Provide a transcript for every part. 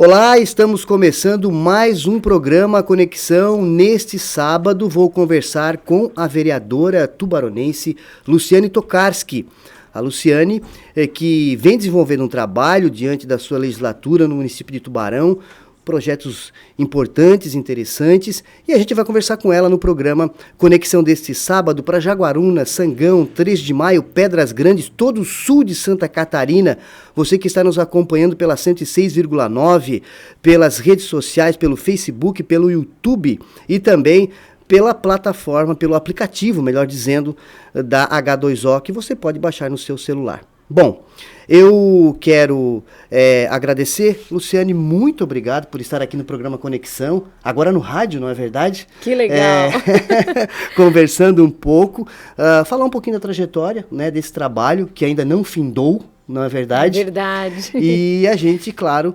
Olá, estamos começando mais um programa Conexão. Neste sábado vou conversar com a vereadora tubaronense Luciane Tokarski. A Luciane, que vem desenvolvendo um trabalho diante da sua legislatura no município de Tubarão, projetos importantes, interessantes, e a gente vai conversar com ela no programa Conexão deste sábado para Jaguaruna, Sangão, 3 de Maio, Pedras Grandes, todo o sul de Santa Catarina. Você que está nos acompanhando pela 106,9, pelas redes sociais, pelo Facebook, pelo YouTube e também pela plataforma, pelo aplicativo, melhor dizendo, da H2O, que você pode baixar no seu celular. Bom, eu quero agradecer. Luciane, muito obrigado por estar aqui no programa Conexão, agora no rádio, não é verdade? Que legal! Conversando um pouco, falar um pouquinho da trajetória, né, desse trabalho que ainda não findou, não é verdade? É verdade. E a gente, claro,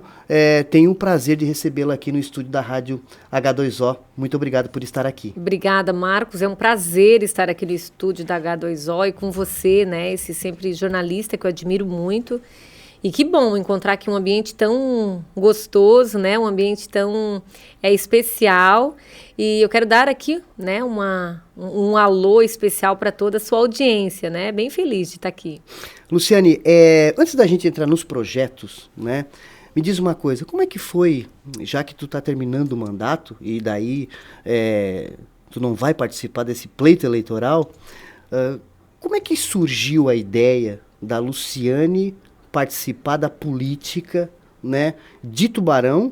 tem o prazer de recebê-la aqui no estúdio da Rádio H2O. Muito obrigado por estar aqui. Obrigada, Marcos. É um prazer estar aqui no estúdio da H2O e com você, né? Esse sempre jornalista que eu admiro muito. E que bom encontrar aqui um ambiente tão gostoso, né? Um ambiente tão especial. E eu quero dar aqui, né, um alô especial para toda a sua audiência, né? Bem feliz de estar aqui. Luciane, antes da gente entrar nos projetos, né? Me diz uma coisa, como é que foi, já que tu está terminando o mandato e daí tu não vai participar desse pleito eleitoral, como é que surgiu a ideia da Luciane participar da política, né, de Tubarão,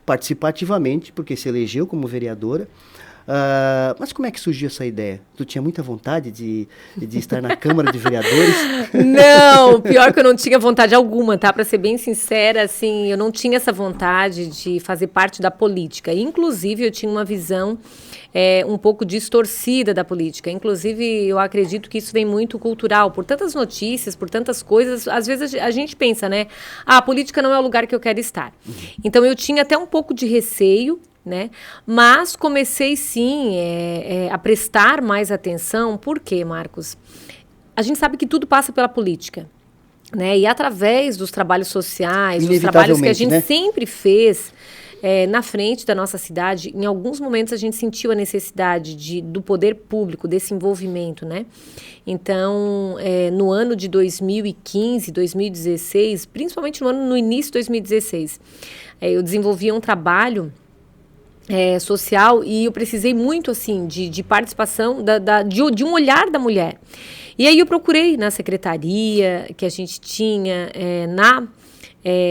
participar ativamente, porque se elegeu como vereadora, mas como é que surgiu essa ideia? Tu tinha muita vontade de estar na Câmara de Vereadores? Não, pior que eu não tinha vontade alguma, tá? Para ser bem sincera, assim, eu não tinha essa vontade de fazer parte da política. Inclusive, eu tinha uma visão um pouco distorcida da política. Inclusive, eu acredito que isso vem muito cultural, por tantas notícias, por tantas coisas. Às vezes a gente pensa, né? A política não é o lugar que eu quero estar. Então, eu tinha até um pouco de receio, né? Mas comecei sim a prestar mais atenção. Por quê, Marcos? A gente sabe que tudo passa pela política, né? E através dos trabalhos sociais, dos trabalhos que a gente, né, sempre fez na frente da nossa cidade, em alguns momentos a gente sentiu a necessidade do poder público, desse envolvimento, né? Então, no ano de 2015, 2016, principalmente no início de 2016, eu desenvolvi um trabalho social, e eu precisei muito, assim, de participação, de um olhar da mulher. E aí eu procurei na secretaria que a gente tinha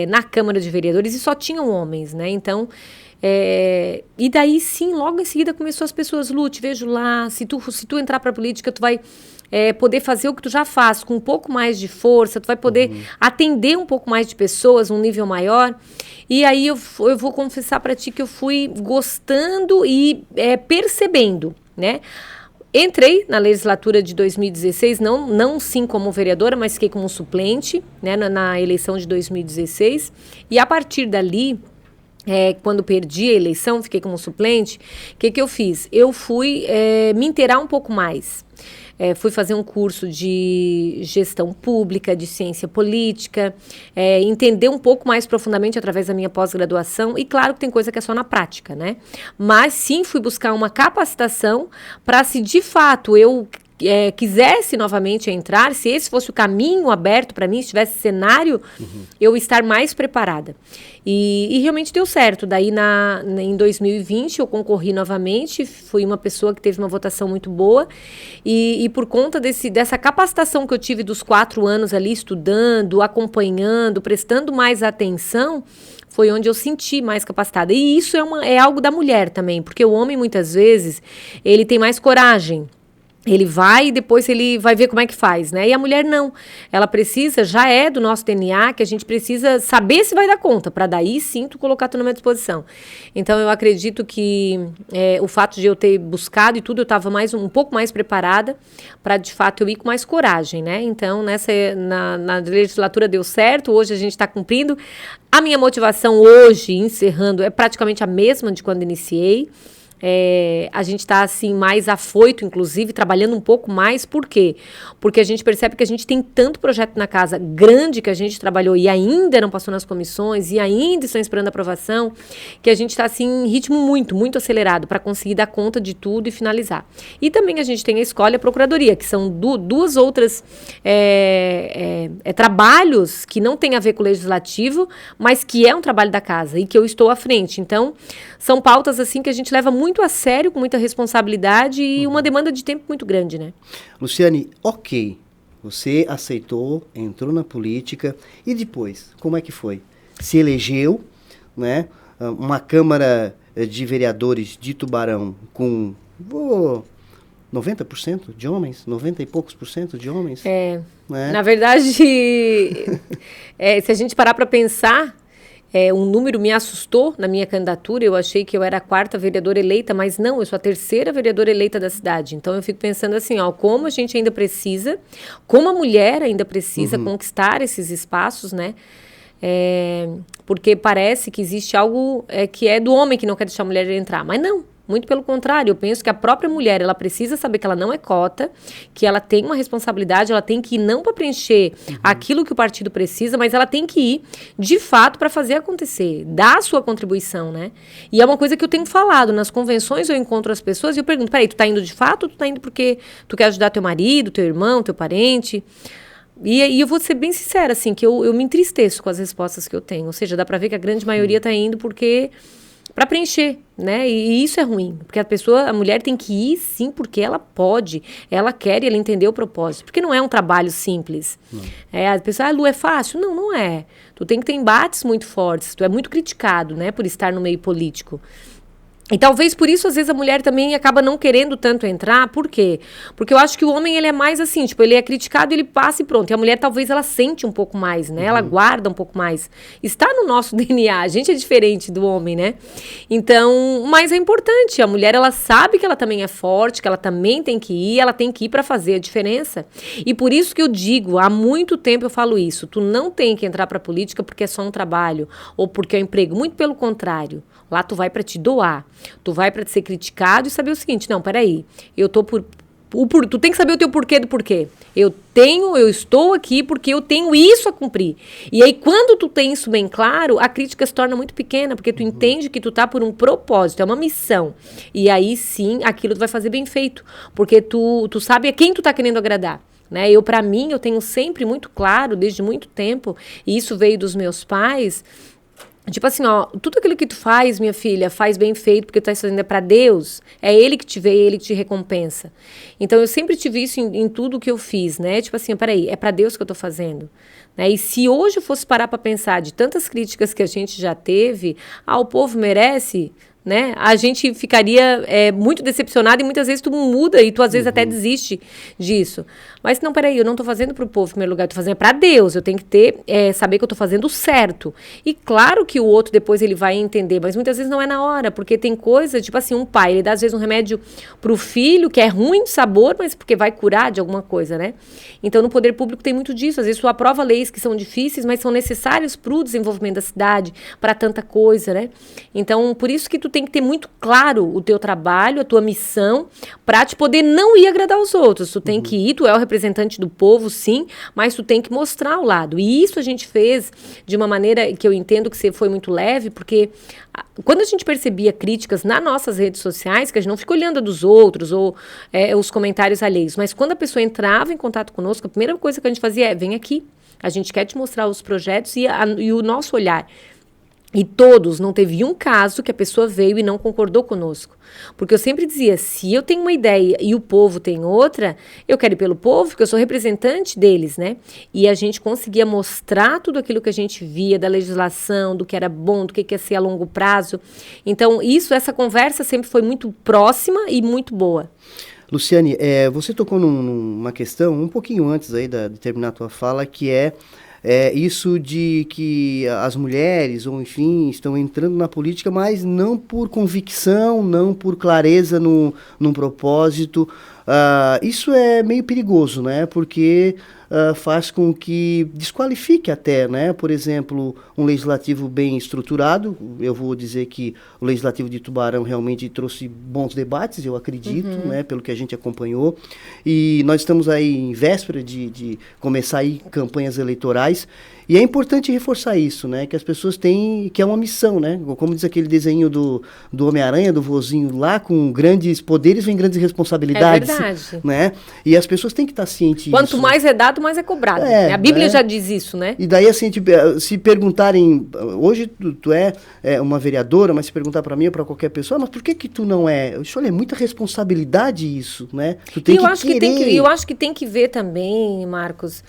na Câmara de Vereadores, e só tinham homens, né? Então, e daí sim, logo em seguida começou as pessoas: Lu, te vejo lá, se tu entrar para a política, tu vai poder fazer o que tu já faz, com um pouco mais de força, tu vai poder atender um pouco mais de pessoas, um nível maior. E aí eu vou confessar para ti que eu fui gostando e percebendo, né? Entrei na legislatura de 2016, não sim como vereadora, mas fiquei como suplente, né, na eleição de 2016. E a partir dali, quando perdi a eleição, fiquei como suplente, o que eu fiz? Eu fui me inteirar um pouco mais. Fui fazer um curso de gestão pública, de ciência política, entender um pouco mais profundamente através da minha pós-graduação. E claro que tem coisa que é só na prática, né? Mas sim, fui buscar uma capacitação para, se de fato eu quisesse novamente entrar, se esse fosse o caminho aberto para mim, se tivesse cenário, eu estar mais preparada. E realmente deu certo. Daí, em 2020, eu concorri novamente, fui uma pessoa que teve uma votação muito boa, e por conta dessa capacitação que eu tive dos 4 anos ali, estudando, acompanhando, prestando mais atenção, foi onde eu senti mais capacitada. E isso é algo da mulher também, porque o homem, muitas vezes, ele tem mais coragem. Ele vai e depois ele vai ver como é que faz, né? E a mulher não. Ela precisa, já é do nosso DNA, que a gente precisa saber se vai dar conta, para daí sim tu colocar tudo na minha disposição. Então eu acredito que o fato de eu ter buscado e tudo, eu estava um pouco mais preparada para de fato eu ir com mais coragem, né? Então na legislatura deu certo, hoje a gente está cumprindo. A minha motivação hoje, encerrando, é praticamente a mesma de quando iniciei. a gente está assim mais afoito, inclusive, trabalhando um pouco mais. Por quê? Porque a gente percebe que a gente tem tanto projeto na casa grande que a gente trabalhou e ainda não passou nas comissões e ainda estão esperando aprovação, que a gente está assim em ritmo muito, muito acelerado para conseguir dar conta de tudo e finalizar. E também a gente tem a escola e a procuradoria, que são duas outras trabalhos que não tem a ver com o legislativo, mas que é um trabalho da casa e que eu estou à frente. Então, são pautas assim que a gente leva muito a sério, com muita responsabilidade e uma demanda de tempo muito grande, né? Luciane, ok, você aceitou, entrou na política e depois, como é que foi? Se elegeu, né? Uma Câmara de Vereadores de Tubarão com 90% de homens, 90 e poucos por cento de homens. Né? Na verdade, se a gente parar para pensar, um número me assustou na minha candidatura. Eu achei que eu era a 4ª vereadora eleita, mas não, eu sou a 3ª vereadora eleita da cidade. Então, eu fico pensando assim, como a gente ainda precisa, como a mulher ainda precisa conquistar esses espaços, né? Porque parece que existe algo que é do homem que não quer deixar a mulher entrar, mas não. Muito pelo contrário, eu penso que a própria mulher, ela precisa saber que ela não é cota, que ela tem uma responsabilidade, ela tem que ir não para preencher aquilo que o partido precisa, mas ela tem que ir, de fato, para fazer acontecer, dar a sua contribuição, né? E é uma coisa que eu tenho falado, nas convenções eu encontro as pessoas e eu pergunto, peraí, tu tá indo de fato ou tu tá indo porque tu quer ajudar teu marido, teu irmão, teu parente? E eu vou ser bem sincera, assim, que eu me entristeço com as respostas que eu tenho, ou seja, dá para ver que a grande maioria tá indo porque... para preencher, né? E isso é ruim, porque a mulher tem que ir sim, porque ela pode, ela quer e ela entendeu o propósito, porque não é um trabalho simples. A pessoa, Lu, é fácil? Não, não é. Tu tem que ter embates muito fortes, tu é muito criticado, né, por estar no meio político. E talvez por isso, às vezes, a mulher também acaba não querendo tanto entrar. Por quê? Porque eu acho que o homem, ele é mais assim, tipo, ele é criticado, ele passa e pronto. E a mulher, talvez, ela sente um pouco mais, né? Ela guarda um pouco mais. Está no nosso DNA, a gente é diferente do homem, né? Então, mas é importante. A mulher, ela sabe que ela também é forte, que ela também tem que ir, ela tem que ir para fazer a diferença. E por isso que eu digo, há muito tempo eu falo isso, tu não tem que entrar pra política porque é só um trabalho, ou porque é um emprego. Muito pelo contrário. Lá tu vai para te doar, tu vai para ser criticado e saber o seguinte, não, peraí, eu tô tu tem que saber o teu porquê do porquê. Eu estou aqui porque eu tenho isso a cumprir. E aí, quando tu tem isso bem claro, a crítica se torna muito pequena, porque tu entende que tu tá por um propósito, é uma missão. E aí, sim, aquilo tu vai fazer bem feito, porque tu sabe a quem tu tá querendo agradar. Né? Pra mim, eu tenho sempre muito claro, desde muito tempo, e isso veio dos meus pais. Tipo assim, tudo aquilo que tu faz, minha filha, faz bem feito, porque tu tá fazendo para Deus, é Ele que te vê, é Ele que te recompensa. Então, eu sempre tive isso em tudo que eu fiz, né? Tipo assim, peraí, é para Deus que eu tô fazendo. Né? E se hoje eu fosse parar para pensar de tantas críticas que a gente já teve, o povo merece... Né? A gente ficaria muito decepcionado e muitas vezes tu muda e tu às vezes até desiste disso. Mas não, peraí, eu não tô fazendo pro povo em primeiro lugar, eu tô fazendo pra Deus, eu tenho que saber que eu tô fazendo o certo. E claro que o outro depois ele vai entender, mas muitas vezes não é na hora, porque tem coisa, tipo assim, um pai, ele dá às vezes um remédio pro filho que é ruim de sabor, mas porque vai curar de alguma coisa, né? Então no poder público tem muito disso, às vezes tu aprova leis que são difíceis, mas são necessárias pro desenvolvimento da cidade, para tanta coisa, né? Então, por isso que tu tem que ter muito claro o teu trabalho, a tua missão, para te poder não ir agradar os outros. Tu tem que ir, tu é o representante do povo, sim, mas tu tem que mostrar o lado. E isso a gente fez de uma maneira que eu entendo que você foi muito leve, porque quando a gente percebia críticas nas nossas redes sociais, que a gente não fica olhando a dos outros ou os comentários alheios, mas quando a pessoa entrava em contato conosco, a primeira coisa que a gente fazia vem aqui, a gente quer te mostrar os projetos e o nosso olhar. E todos, não teve um caso que a pessoa veio e não concordou conosco. Porque eu sempre dizia, se eu tenho uma ideia e o povo tem outra, eu quero ir pelo povo, porque eu sou representante deles, né? E a gente conseguia mostrar tudo aquilo que a gente via da legislação, do que era bom, do que ia ser a longo prazo. Então, essa conversa sempre foi muito próxima e muito boa. Luciane, você tocou numa questão, um pouquinho antes aí de terminar a tua fala, que isso de que as mulheres, ou enfim, estão entrando na política, mas não por convicção, não por clareza num propósito. Isso é meio perigoso, né? Porque faz com que desqualifique até, né? Por exemplo, um legislativo bem estruturado. Eu vou dizer que o legislativo de Tubarão realmente trouxe bons debates, eu acredito, né? Pelo que a gente acompanhou. E nós estamos aí em véspera de começar aí campanhas eleitorais. E é importante reforçar isso, né? Que as pessoas têm, que é uma missão, né? Como diz aquele desenho do Homem-Aranha, do vozinho lá, com grandes poderes vem grandes responsabilidades. É verdade. Né? E as pessoas têm que estar cientes disso. Quanto mais é dado, mais é cobrado. A Bíblia já diz isso, né? E daí, assim, se perguntarem, hoje tu é uma vereadora, mas se perguntar para mim ou para qualquer pessoa, mas por que tu não é? Eu disse, olha, é muita responsabilidade isso, né? Tu tem eu acho que tem que ver também, Marcos,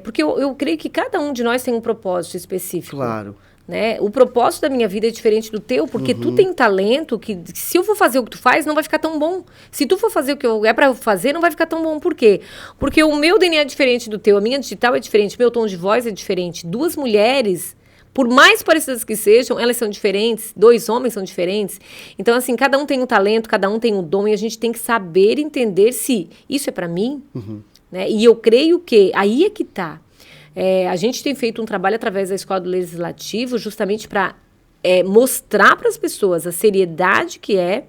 porque eu creio que cada um de nós tem um propósito específico. Claro. Né? O propósito da minha vida é diferente do teu, porque tu tem talento que se eu for fazer o que tu faz, não vai ficar tão bom. Se tu for fazer o que é para fazer, não vai ficar tão bom. Por quê? Porque o meu DNA é diferente do teu, a minha digital é diferente, meu tom de voz é diferente. Duas mulheres, por mais parecidas que sejam, elas são diferentes, dois homens são diferentes. Então, assim, cada um tem um talento, cada um tem um dom, e a gente tem que saber entender se isso é para mim, né? E eu creio que aí é que tá. A gente tem feito um trabalho através da Escola do Legislativo justamente para mostrar para as pessoas a seriedade que é,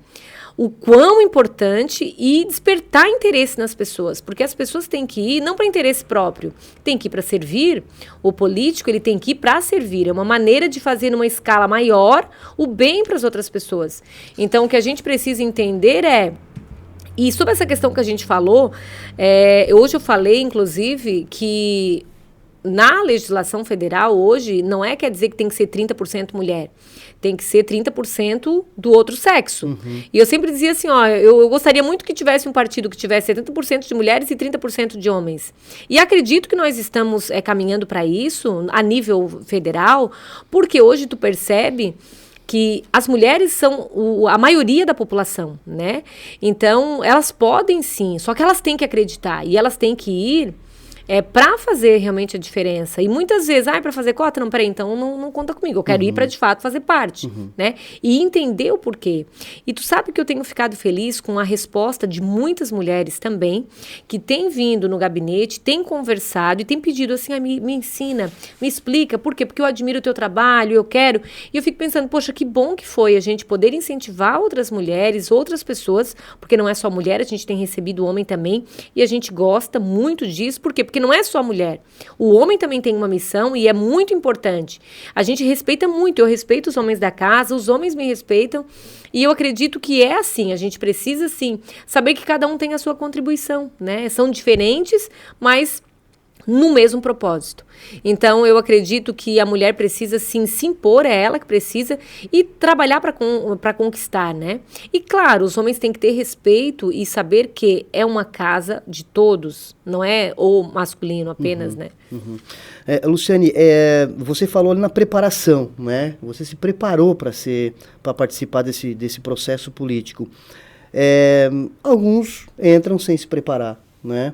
o quão importante e despertar interesse nas pessoas. Porque as pessoas têm que ir não para interesse próprio, tem que ir para servir. O político ele tem que ir para servir. É uma maneira de fazer numa escala maior o bem para as outras pessoas. Então, o que a gente precisa entender e sobre essa questão que a gente falou, hoje eu falei, inclusive, que na legislação federal, hoje, não quer dizer que tem que ser 30% mulher. Tem que ser 30% do outro sexo. E eu sempre dizia assim, eu gostaria muito que tivesse um partido que tivesse 70% de mulheres e 30% de homens. E acredito que nós estamos caminhando para isso, a nível federal, porque hoje tu percebe que as mulheres são a maioria da população, né? Então, elas podem sim, só que elas têm que acreditar e elas têm que ir para fazer realmente a diferença. E muitas vezes, para fazer cota? Não, peraí, então não conta comigo. Eu quero ir para, de fato, fazer parte, né? E entender o porquê. E tu sabe que eu tenho ficado feliz com a resposta de muitas mulheres também, que têm vindo no gabinete, têm conversado e têm pedido assim, me ensina, me explica. Por quê? Porque eu admiro o teu trabalho, eu quero. E eu fico pensando, poxa, que bom que foi a gente poder incentivar outras mulheres, outras pessoas, porque não é só mulher, a gente tem recebido homem também, e a gente gosta muito disso. Por quê? Porque não é só a mulher. O homem também tem uma missão e é muito importante. A gente respeita muito. Eu respeito os homens da casa, os homens me respeitam. E eu acredito que é assim. A gente precisa, sim, saber que cada um tem a sua contribuição, né? São diferentes, mas no mesmo propósito. Então, eu acredito que a mulher precisa, sim, se impor, é ela que precisa, e trabalhar para conquistar, né? E, claro, os homens têm que ter respeito e saber que é uma casa de todos, não é o masculino apenas, né? Luciane, você falou ali na preparação, né? Você se preparou para participar desse processo político. Alguns entram sem se preparar, né?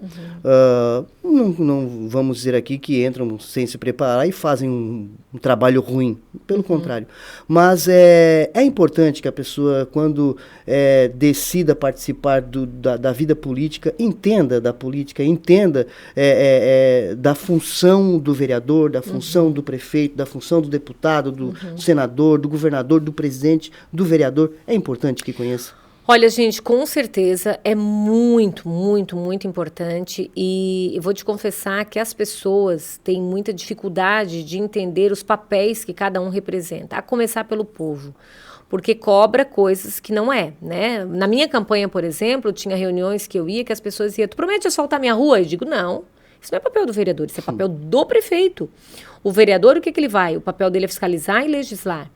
Não vamos dizer aqui que entram sem se preparar e fazem um trabalho ruim, pelo contrário. Mas é importante que a pessoa, quando decida participar da vida política, entenda da política, entenda da função do vereador, da função do prefeito, da função do deputado, do senador, do governador, do presidente, do vereador. É importante que conheça. Olha, gente, com certeza é muito, muito, muito importante, e eu vou te confessar que as pessoas têm muita dificuldade de entender os papéis que cada um representa, a começar pelo povo, porque cobra coisas que não né? Na minha campanha, por exemplo, tinha reuniões que eu ia que as pessoas diziam, tu promete asfaltar minha rua? Eu digo, não, isso não é papel do vereador, isso é papel do prefeito. O vereador, o que ele vai? O papel dele é fiscalizar e legislar.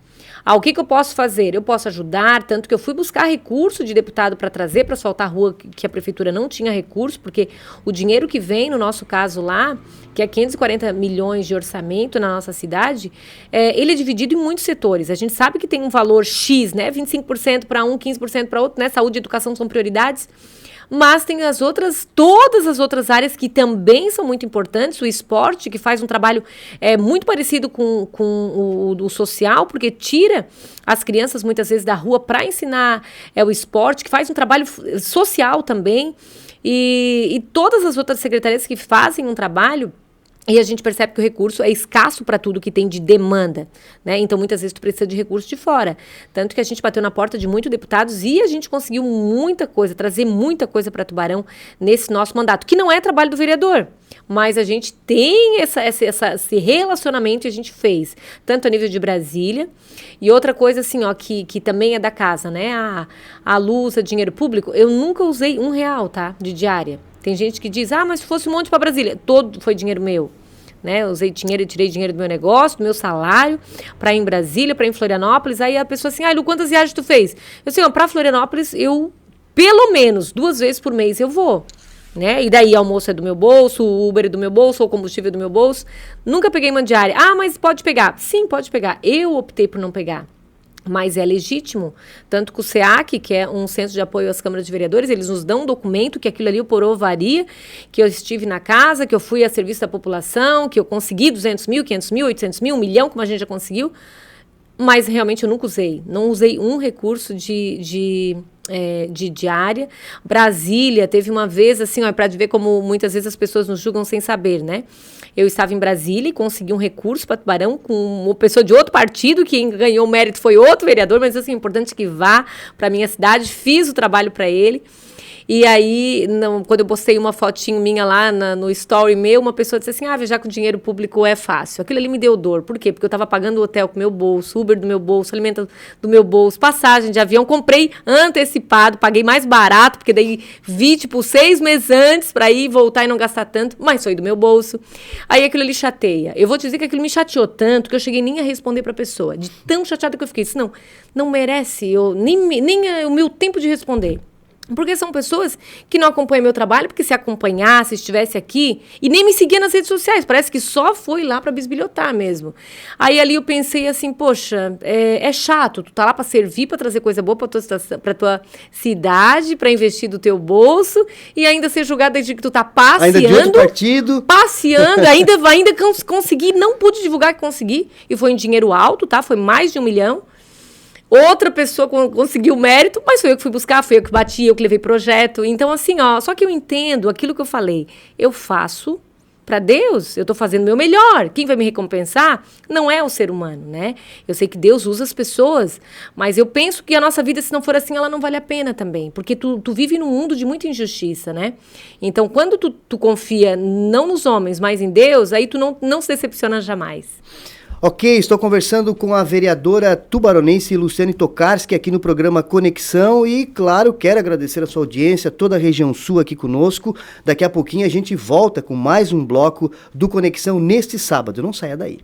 O que eu posso fazer? Eu posso ajudar, tanto que eu fui buscar recurso de deputado para trazer para asfaltar a rua que a prefeitura não tinha recurso, porque o dinheiro que vem, no nosso caso lá, que é 540 milhões de orçamento na nossa cidade, ele é dividido em muitos setores. A gente sabe que tem um valor X, né? 25% para um, 15% para outro, né? Saúde e educação são prioridades. Mas tem todas as outras áreas que também são muito importantes. O esporte, que faz um trabalho muito parecido com o social, porque tira as crianças muitas vezes da rua para ensinar o esporte, que faz um trabalho social também. e todas as outras secretarias que fazem um trabalho. E a gente percebe que o recurso é escasso para tudo que tem de demanda, né? Então, muitas vezes, tu precisa de recurso de fora. Tanto que a gente bateu na porta de muitos deputados e a gente conseguiu muita coisa, trazer muita coisa para Tubarão nesse nosso mandato, que não é trabalho do vereador, mas a gente tem esse relacionamento e a gente fez, tanto a nível de Brasília, e outra coisa assim, ó, que também é da casa, né? A luz, a dinheiro público, eu nunca usei R$1, tá? De diária. Tem gente que diz, mas se fosse um monte para Brasília, todo foi dinheiro meu. Né? Eu usei dinheiro, eu tirei dinheiro do meu negócio, do meu salário, para ir em Brasília, para ir em Florianópolis. Aí a pessoa assim, Lu, quantas viagens tu fez? Eu assim, para Florianópolis, eu, pelo menos, 2 vezes por mês eu vou. Né? E daí almoço é do meu bolso, o Uber é do meu bolso, o combustível é do meu bolso. Nunca peguei uma diária. Mas pode pegar. Sim, pode pegar. Eu optei por não pegar. Mas é legítimo, tanto que o SEAC, que é um centro de apoio às câmaras de vereadores, eles nos dão um documento que aquilo ali eu provaria, que eu estive na casa, que eu fui a serviço da população, que eu consegui 200 mil, 500 mil, 800 mil, 1 milhão, como a gente já conseguiu, mas realmente eu nunca usei. Não usei um recurso de diária. Brasília, teve uma vez, assim, para ver como muitas vezes as pessoas nos julgam sem saber, né? Eu estava em Brasília e consegui um recurso para Tubarão com uma pessoa de outro partido, quem ganhou o mérito foi outro vereador, mas assim, é importante que vá para a minha cidade, fiz o trabalho para ele. E aí, quando eu postei uma fotinho minha lá no story meu, uma pessoa disse assim, viajar com dinheiro público é fácil. Aquilo ali me deu dor. Por quê? Porque eu estava pagando o hotel com o meu bolso, Uber do meu bolso, alimento do meu bolso, passagem de avião, comprei antecipado, paguei mais barato, porque daí vi, 6 meses antes para ir, voltar e não gastar tanto, mas foi do meu bolso. Aí aquilo ali chateia. Eu vou te dizer que aquilo me chateou tanto que eu cheguei nem a responder para a pessoa, de tão chateada que eu fiquei. Disse, não merece nem o meu tempo de responder. Porque são pessoas que não acompanham meu trabalho, porque se acompanhasse, estivesse aqui, e nem me seguia nas redes sociais, parece que só foi lá para bisbilhotar mesmo. Aí ali eu pensei assim, poxa, é chato, tu tá lá para servir, para trazer coisa boa para tua cidade, para investir do teu bolso, e ainda ser julgada de que tu tá passeando. Ainda de outro partido. Passeando, ainda consegui, não pude divulgar que consegui, e foi em dinheiro alto, tá? Foi mais de 1 milhão. Outra pessoa conseguiu o mérito, mas foi eu que fui buscar, foi eu que bati, eu que levei projeto. Então, assim, só que eu entendo aquilo que eu falei. Eu faço para Deus, eu estou fazendo o meu melhor. Quem vai me recompensar não é o ser humano, né? Eu sei que Deus usa as pessoas, mas eu penso que a nossa vida, se não for assim, ela não vale a pena também. Porque tu vive num mundo de muita injustiça, né? Então, quando tu confia não nos homens, mas em Deus, aí tu não se decepciona jamais. Ok, estou conversando com a vereadora tubaronense Luciane Tokarski aqui no programa Conexão e, claro, quero agradecer a sua audiência, toda a região sul aqui conosco. Daqui a pouquinho a gente volta com mais um bloco do Conexão neste sábado. Não saia daí.